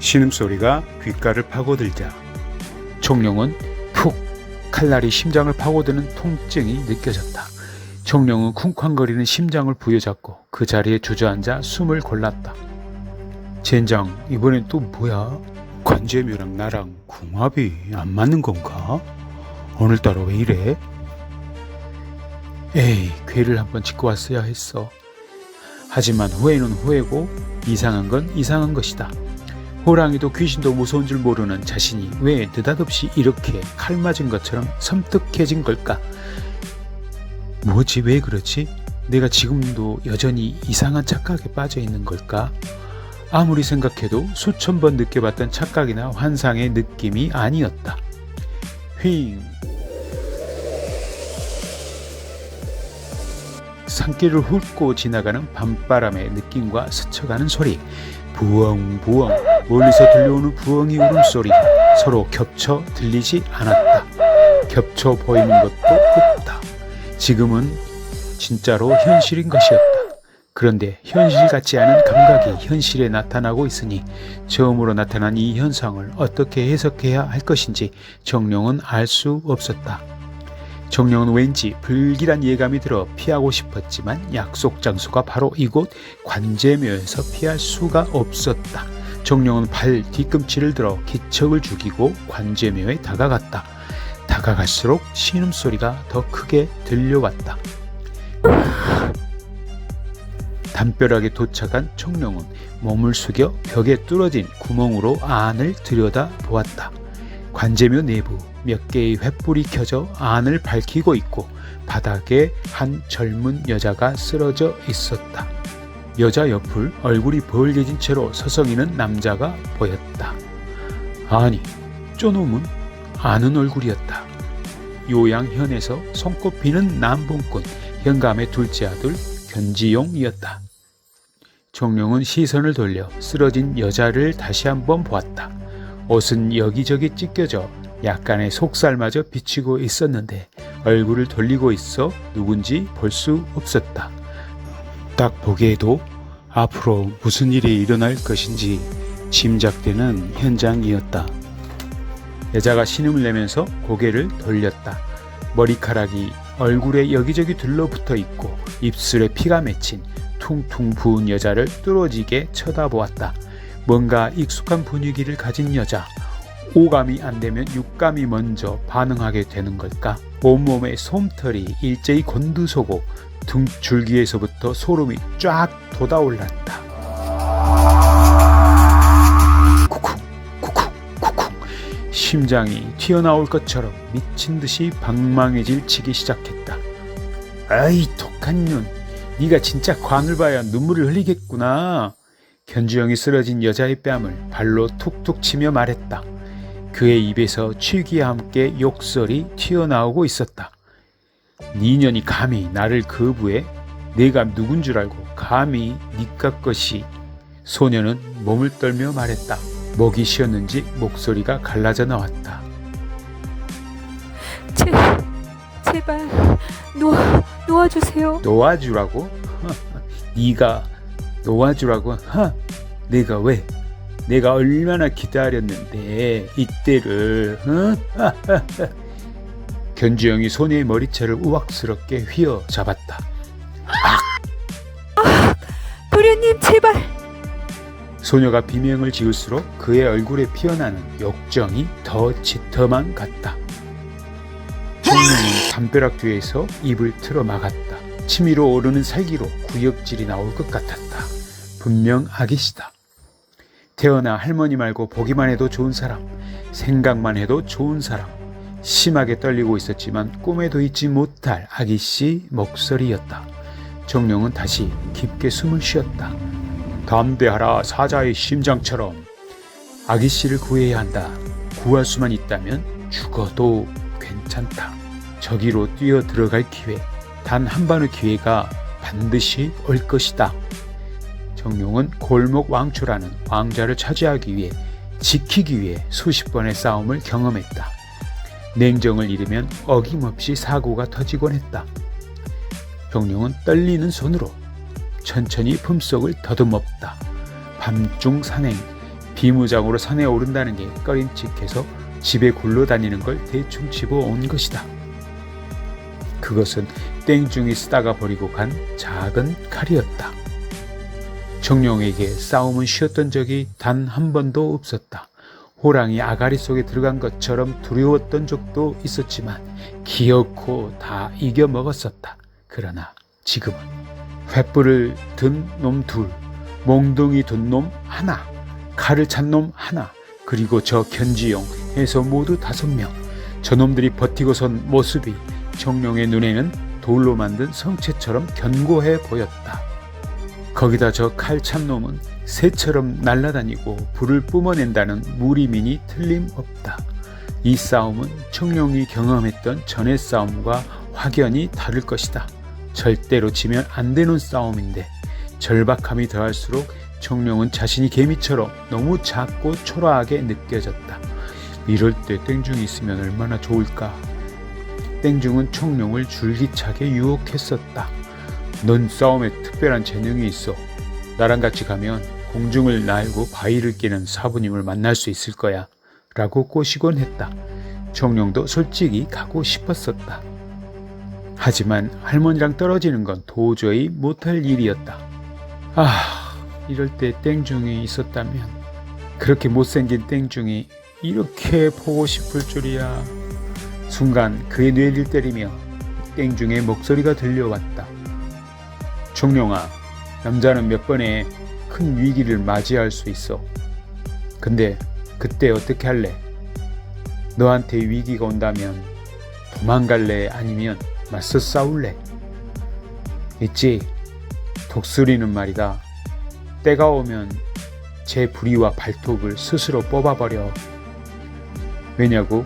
신음소리가 귓가를 파고들자 정룡은 푹 칼날이 심장을 파고드는 통증이 느껴졌다. 정룡은 쿵쾅거리는 심장을 부여잡고 그 자리에 주저앉아 숨을 골랐다. 젠장, 이번엔 또 뭐야? 관제묘랑 나랑 궁합이 안 맞는 건가? 오늘따라 왜 이래? 에이, 괴를 한번 짚고 왔어야 했어. 하지만 후회는 후회고 이상한 건 이상한 것이다. 호랑이도 귀신도 무서운 줄 모르는 자신이 왜 느닷없이 이렇게 칼 맞은 것처럼 섬뜩해진 걸까? 뭐지, 왜 그렇지? 내가 지금도 여전히 이상한 착각에 빠져 있는 걸까? 아무리 생각해도 수천 번 느껴봤던 착각이나 환상의 느낌이 아니었다. 휘잉! 산길을 훑고 지나가는 밤바람의 느낌과 스쳐가는 소리, 부엉부엉 멀리서 들려오는 부엉이 울음소리가 서로 겹쳐 들리지 않았다. 겹쳐 보이는 것도 없다. 지금은 진짜로 현실인 것이었다. 그런데 현실 같지 않은 감각이 현실에 나타나고 있으니 처음으로 나타난 이 현상을 어떻게 해석해야 할 것인지 정룡은 알 수 없었다. 정룡은 왠지 불길한 예감이 들어 피하고 싶었지만 약속 장소가 바로 이곳 관제묘에서 피할 수가 없었다. 정룡은 발 뒤꿈치를 들어 기척을 죽이고 관제묘에 다가갔다. 다가갈수록 신음소리가 더 크게 들려왔다. 담벼락에 도착한 정룡은 몸을 숙여 벽에 뚫어진 구멍으로 안을 들여다 보았다. 관제묘 내부 몇 개의 횃불이 켜져 안을 밝히고 있고 바닥에 한 젊은 여자가 쓰러져 있었다. 여자 옆을 얼굴이 벌개진 채로 서성이는 남자가 보였다. 아니, 쪼놈은 아는 얼굴이었다. 요양현에서 손꼽히는 남봉꾼 현감의 둘째 아들 견지용이었다. 정룡은 시선을 돌려 쓰러진 여자를 다시 한번 보았다. 옷은 여기저기 찢겨져 약간의 속살마저 비치고 있었는데 얼굴을 돌리고 있어 누군지 볼 수 없었다. 딱 보기에도 앞으로 무슨 일이 일어날 것인지 짐작되는 현장이었다. 여자가 신음을 내면서 고개를 돌렸다. 머리카락이 얼굴에 여기저기 둘러붙어 있고 입술에 피가 맺힌 퉁퉁 부은 여자를 뚫어지게 쳐다보았다. 뭔가 익숙한 분위기를 가진 여자. 오감이 안 되면 육감이 먼저 반응하게 되는 걸까? 온몸에 솜털이 일제히 곤두서고 등 줄기에서부터 소름이 쫙 돋아올랐다. 쿠쿠 쿠쿠 쿠쿠. 심장이 튀어나올 것처럼 미친 듯이 방망이질 치기 시작했다. 아이 독한 년, 네가 진짜 관을 봐야 눈물을 흘리겠구나. 견주영이 쓰러진 여자의 뺨을 발로 툭툭 치며 말했다. 그의 입에서 취기와 함께 욕설이 튀어나오고 있었다. 네 년이 감히 나를 거부해? 내가 누군 줄 알고 감히 니까 것이. 소녀는 몸을 떨며 말했다. 목이 쉬었는지 목소리가 갈라져 나왔다. 제발 놓아주세요. 놓아주라고? 네가 놓아주라고? 내가 왜? 내가 얼마나 기다렸는데 이때를. 견주영이 소녀의 머리채를 우악스럽게 휘어잡았다. 도련님 제발. 소녀가 비명을 지을수록 그의 얼굴에 피어나는 욕정이 더 짙어만 갔다. 정룡은 담벼락 뒤에서 입을 틀어 막았다. 치미로 오르는 살기로 구역질이 나올 것 같았다. 분명 아기씨다. 태어나 할머니 말고 보기만 해도 좋은 사람, 생각만 해도 좋은 사람. 심하게 떨리고 있었지만 꿈에도 잊지 못할 아기씨 목소리였다. 정룡은 다시 깊게 숨을 쉬었다. 담대하라 사자의 심장처럼. 아기씨를 구해야 한다. 구할 수만 있다면 죽어도 괜찮다. 저기로 뛰어 들어갈 기회, 단 한 번의 기회가 반드시 올 것이다. 정룡은 골목 왕초라는 왕좌를 차지하기 위해, 지키기 위해 수십 번의 싸움을 경험했다. 냉정을 잃으면 어김없이 사고가 터지곤 했다. 정룡은 떨리는 손으로 천천히 품속을 더듬었다. 밤중 산행, 비무장으로 산에 오른다는 게 꺼림칙해서 집에 굴러다니는 걸 대충 집어온 것이다. 그것은 땡중이 쓰다가 버리고 간 작은 칼이었다. 정룡에게 싸움은 쉬었던 적이 단 한 번도 없었다. 호랑이 아가리 속에 들어간 것처럼 두려웠던 적도 있었지만 기어코 다 이겨먹었었다. 그러나 지금은 횃불을 든 놈 둘, 몽둥이 든 놈 하나, 칼을 찬 놈 하나, 그리고 저 견지용 해서 모두 5명. 저놈들이 버티고 선 모습이 정룡의 눈에는 돌로 만든 성체처럼 견고해 보였다. 거기다 저 칼 찬 놈은 새처럼 날아다니고 불을 뿜어낸다는 무리민이 틀림없다. 이 싸움은 정룡이 경험했던 전의 싸움과 확연히 다를 것이다. 절대로 지면 안 되는 싸움인데 절박함이 더할수록 정룡은 자신이 개미처럼 너무 작고 초라하게 느껴졌다. 이럴 때 땡중이 있으면 얼마나 좋을까. 땡중은 청룡을 줄기차게 유혹했었다. 넌 싸움에 특별한 재능이 있어. 나랑 같이 가면 공중을 날고 바위를 깨는 사부님을 만날 수 있을 거야. 라고 꼬시곤 했다. 청룡도 솔직히 가고 싶었었다. 하지만 할머니랑 떨어지는 건 도저히 못할 일이었다. 이럴 때 땡중이 있었다면, 그렇게 못생긴 땡중이 이렇게 보고 싶을 줄이야. 순간 그의 뇌를 때리며 땡중의 목소리가 들려왔다. 정룡아, 남자는 몇 번의 큰 위기를 맞이할 수 있어. 근데 그때 어떻게 할래? 너한테 위기가 온다면 도망갈래? 아니면 맞서 싸울래? 있지, 독수리는 말이다. 때가 오면 제 부리와 발톱을 스스로 뽑아버려. 왜냐고?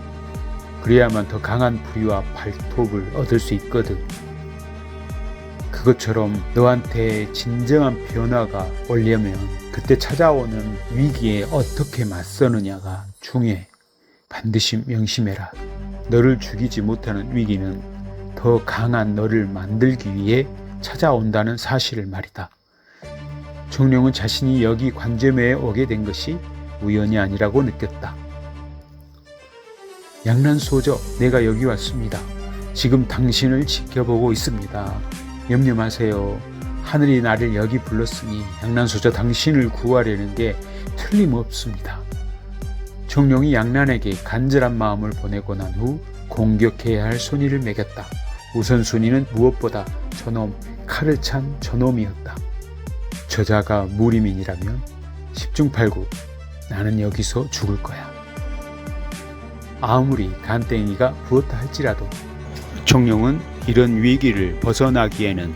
그래야만 더 강한 부리와 발톱을 얻을 수 있거든. 그것처럼 너한테 진정한 변화가 오려면 그때 찾아오는 위기에 어떻게 맞서느냐가 중요해. 반드시 명심해라. 너를 죽이지 못하는 위기는 더 강한 너를 만들기 위해 찾아온다는 사실을 말이다. 정룡은 자신이 여기 관제묘에 오게 된 것이 우연이 아니라고 느꼈다. 양난소저, 내가 여기 왔습니다. 지금 당신을 지켜보고 있습니다. 염려 마세요. 하늘이 나를 여기 불렀으니 양난소저 당신을 구하려는 게 틀림없습니다. 정룡이 양난에게 간절한 마음을 보내고 난 후 공격해야 할 순위를 매겼다. 우선순위는 무엇보다 저놈, 칼을 찬 저놈이었다. 저자가 무리민이라면 10중 8구 나는 여기서 죽을 거야. 아무리 간땡이가 부었다 할지라도 정룡은 이런 위기를 벗어나기에는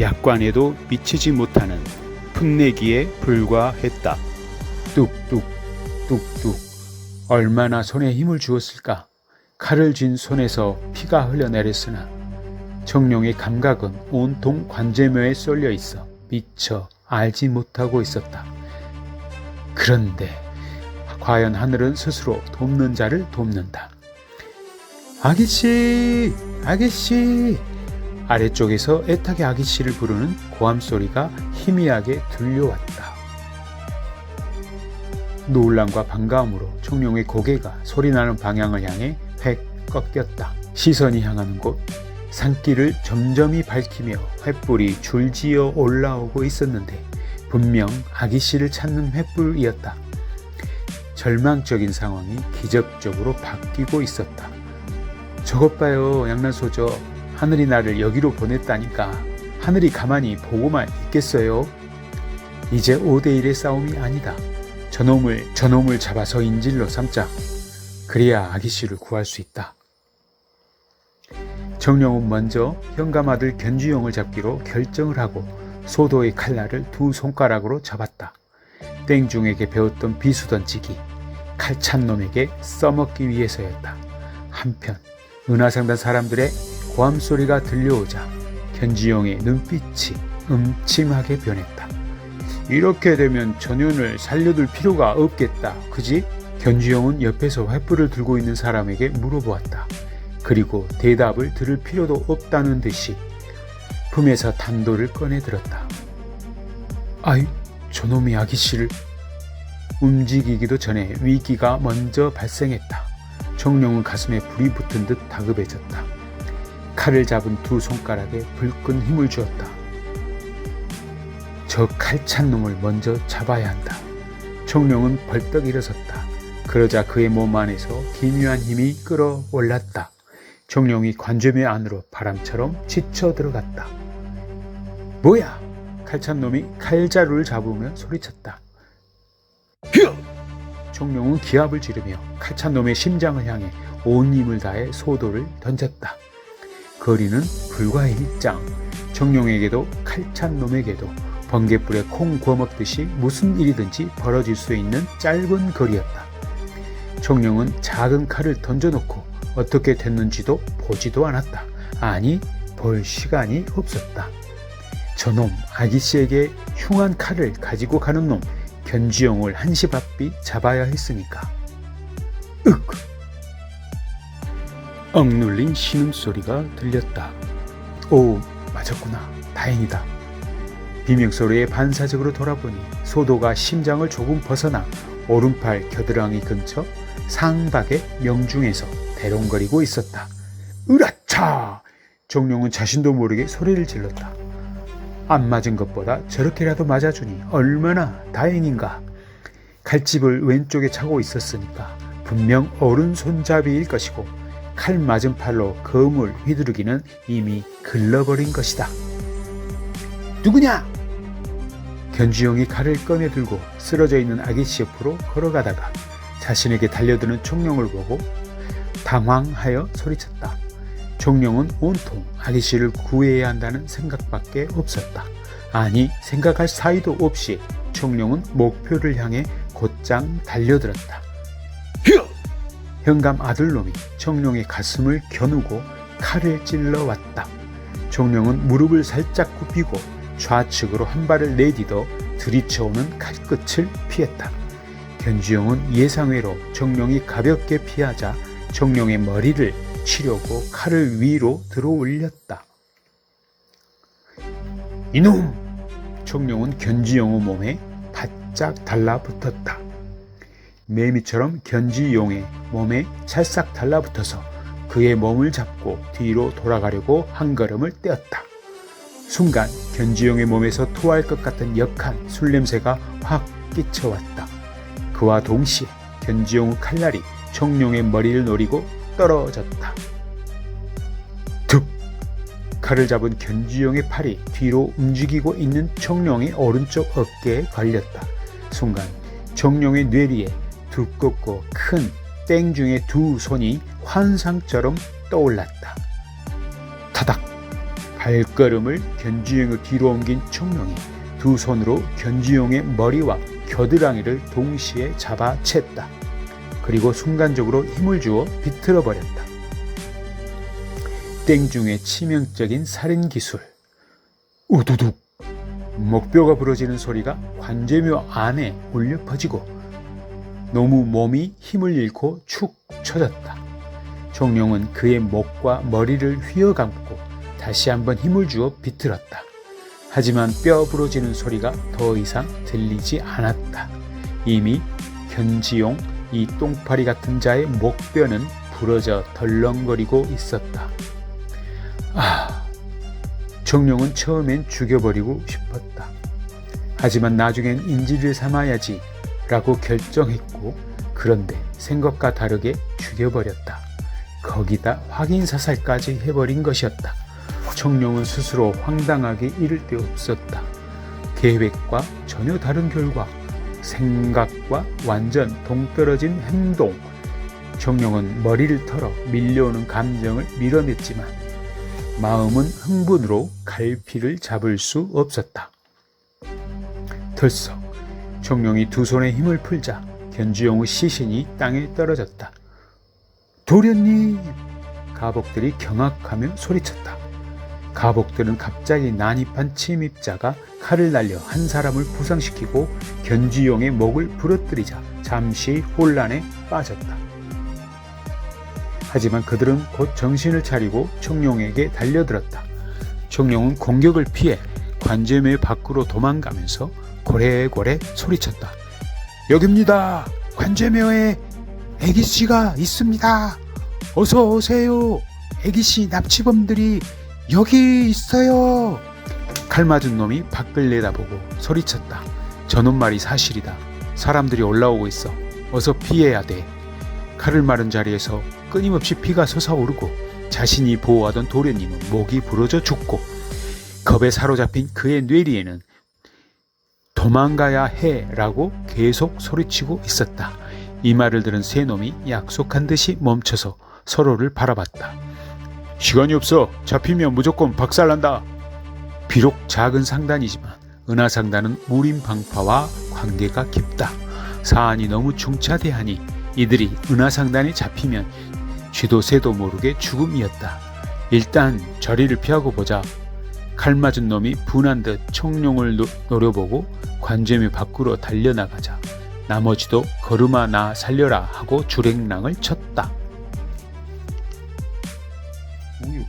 약관에도 미치지 못하는 풋내기에 불과했다. 뚝뚝 뚝뚝 얼마나 손에 힘을 주었을까. 칼을 쥔 손에서 피가 흘러내렸으나 정룡의 감각은 온통 관제묘에 쏠려 있어 미처 알지 못하고 있었다. 그런데 과연 하늘은 스스로 돕는 자를 돕는다. 아기씨! 아기씨! 아래쪽에서 애타게 아기씨를 부르는 고함소리가 희미하게 들려왔다. 놀람과 반가움으로 청룡의 고개가 소리나는 방향을 향해 획 꺾였다. 시선이 향하는 곳, 산길을 점점이 밝히며 횃불이 줄지어 올라오고 있었는데 분명 아기씨를 찾는 횃불이었다. 절망적인 상황이 기적적으로 바뀌고 있었다. 저것 봐요, 양난소저. 하늘이 나를 여기로 보냈다니까. 하늘이 가만히 보고만 있겠어요? 이제 5대1의 싸움이 아니다. 저놈을 잡아서 인질로 삼자. 그래야 아기씨를 구할 수 있다. 정룡은 먼저 현감아들 견주용을 잡기로 결정을 하고 소도의 칼날을 2 손가락으로 잡았다. 땡중에게 배웠던 비수 던지기, 칼 찬 놈에게 써먹기 위해서였다. 한편 은하상단 사람들의 고함소리가 들려오자 견지용의 눈빛이 음침하게 변했다. 이렇게 되면 전현을 살려둘 필요가 없겠다. 그지? 견지용은 옆에서 횃불을 들고 있는 사람에게 물어보았다. 그리고 대답을 들을 필요도 없다는 듯이 품에서 단도를 꺼내 들었다. 아이, 저놈이 아기씨를... 움직이기도 전에 위기가 먼저 발생했다. 청룡은 가슴에 불이 붙은 듯 다급해졌다. 칼을 잡은 두 손가락에 불끈 힘을 주었다. 저 칼찬 놈을 먼저 잡아야 한다. 청룡은 벌떡 일어섰다. 그러자 그의 몸 안에서 기묘한 힘이 끌어올랐다. 청룡이 관제묘 안으로 바람처럼 지쳐 들어갔다. 뭐야? 칼찬 놈이 칼자루를 잡으며 소리쳤다. 휴! 청룡은 기합을 지르며 칼찬 놈의 심장을 향해 온 힘을 다해 소도를 던졌다. 거리는 불과 일장. 청룡에게도 칼찬 놈에게도 번갯불에 콩 구워 먹듯이 무슨 일이든지 벌어질 수 있는 짧은 거리였다. 청룡은 작은 칼을 던져놓고 어떻게 됐는지도 보지도 않았다. 아니, 볼 시간이 없었다. 저놈 아기씨에게 흉한 칼을 가지고 가는 놈 견지용을 한시바삐 잡아야 했으니까. 윽! 억눌린 신음소리가 들렸다. 오, 맞았구나. 다행이다. 비명소리에 반사적으로 돌아보니 소도가 심장을 조금 벗어나 오른팔 겨드랑이 근처 상박의 명중에서 대롱거리고 있었다. 으라차! 정룡은 자신도 모르게 소리를 질렀다. 안 맞은 것보다 저렇게라도 맞아주니 얼마나 다행인가. 칼집을 왼쪽에 차고 있었으니까 분명 오른손잡이일 것이고 칼 맞은 팔로 검을 휘두르기는 이미 글러버린 것이다. 누구냐? 견지용이 칼을 꺼내들고 쓰러져 있는 아기씨 옆으로 걸어가다가 자신에게 달려드는 청룡을 보고 당황하여 소리쳤다. 청룡은 온통 아기씨를 구해야 한다는 생각밖에 없었다. 아니, 생각할 사이도 없이 청룡은 목표를 향해 곧장 달려들었다. 휴! 현감 아들놈이 청룡의 가슴을 겨누고 칼을 찔러왔다. 청룡은 무릎을 살짝 굽히고 좌측으로 한 발을 내디뎌 들이쳐오는 칼끝을 피했다. 견지용은 예상외로 청룡이 가볍게 피하자 청룡의 머리를 치려고 칼을 위로 들어 올렸다. 이놈! 청룡은 견지용의 몸에 바짝 달라붙었다. 매미처럼 견지용의 몸에 찰싹 달라붙어서 그의 몸을 잡고 뒤로 돌아가려고 한 걸음을 떼었다. 순간 견지용의 몸에서 토할 것 같은 역한 술냄새가 확 끼쳐왔다. 그와 동시에 견지용의 칼날이 청룡의 머리를 노리고 떨어졌다. 툭! 칼을 잡은 견지용의 팔이 뒤로 움직이고 있는 청룡의 오른쪽 어깨에 걸렸다. 순간 청룡의 뇌리에 두껍고 큰 땡중의 두 손이 환상처럼 떠올랐다. 타닥! 발걸음을 견지용의 뒤로 옮긴 청룡이 두 손으로 견지용의 머리와 겨드랑이를 동시에 잡아챘다. 그리고 순간적으로 힘을 주어 비틀어 버렸다. 땡중의 치명적인 살인기술. 우두둑! 목뼈가 부러지는 소리가 관제묘 안에 울려 퍼지고 너무 몸이 힘을 잃고 축 처졌다. 청룡은 그의 목과 머리를 휘어감고 다시 한번 힘을 주어 비틀었다. 하지만 뼈 부러지는 소리가 더 이상 들리지 않았다. 이미 견지용 이 똥파리 같은 자의 목뼈는 부러져 덜렁거리고 있었다. 청룡은 처음엔 죽여버리고 싶었다. 하지만 나중엔 인지를 삼아야지 라고 결정했고, 그런데 생각과 다르게 죽여버렸다. 거기다 확인사살까지 해버린 것이었다. 청룡은 스스로 황당하게 이를 데 없었다. 계획과 전혀 다른 결과, 생각과 완전 동떨어진 행동. 청룡은 머리를 털어 밀려오는 감정을 밀어냈지만 마음은 흥분으로 갈피를 잡을 수 없었다. 털썩 청룡이 두 손에 힘을 풀자 견지용의 시신이 땅에 떨어졌다. 도련님! 가복들이 경악하며 소리쳤다. 가복들은 갑자기 난입한 침입자가 칼을 날려 한 사람을 부상시키고 견지용의 목을 부러뜨리자 잠시 혼란에 빠졌다. 하지만 그들은 곧 정신을 차리고 청룡에게 달려들었다. 청룡은 공격을 피해 관제묘 밖으로 도망가면서 고래고래 소리쳤다. 여깁니다. 관제묘에 애기씨가 있습니다. 어서 오세요. 애기씨 납치범들이 여기 있어요. 칼 맞은 놈이 밖을 내다보고 소리쳤다. 저놈 말이 사실이다. 사람들이 올라오고 있어. 어서 피해야 돼. 칼을 마른 자리에서 끊임없이 피가 솟아오르고 자신이 보호하던 도련님은 목이 부러져 죽고 겁에 사로잡힌 그의 뇌리에는 도망가야 해라고 계속 소리치고 있었다. 이 말을 들은 세 놈이 약속한 듯이 멈춰서 서로를 바라봤다. 시간이 없어. 잡히면 무조건 박살난다. 비록 작은 상단이지만 은하상단은 무림방파와 관계가 깊다. 사안이 너무 중차대하니 이들이 은하상단에 잡히면 쥐도 새도 모르게 죽음이었다. 일단 저리를 피하고 보자. 칼 맞은 놈이 분한 듯 청룡을 노려보고 관제묘 밖으로 달려나가자 나머지도 걸음아 나 살려라 하고 주랭랑을 쳤다. 우유.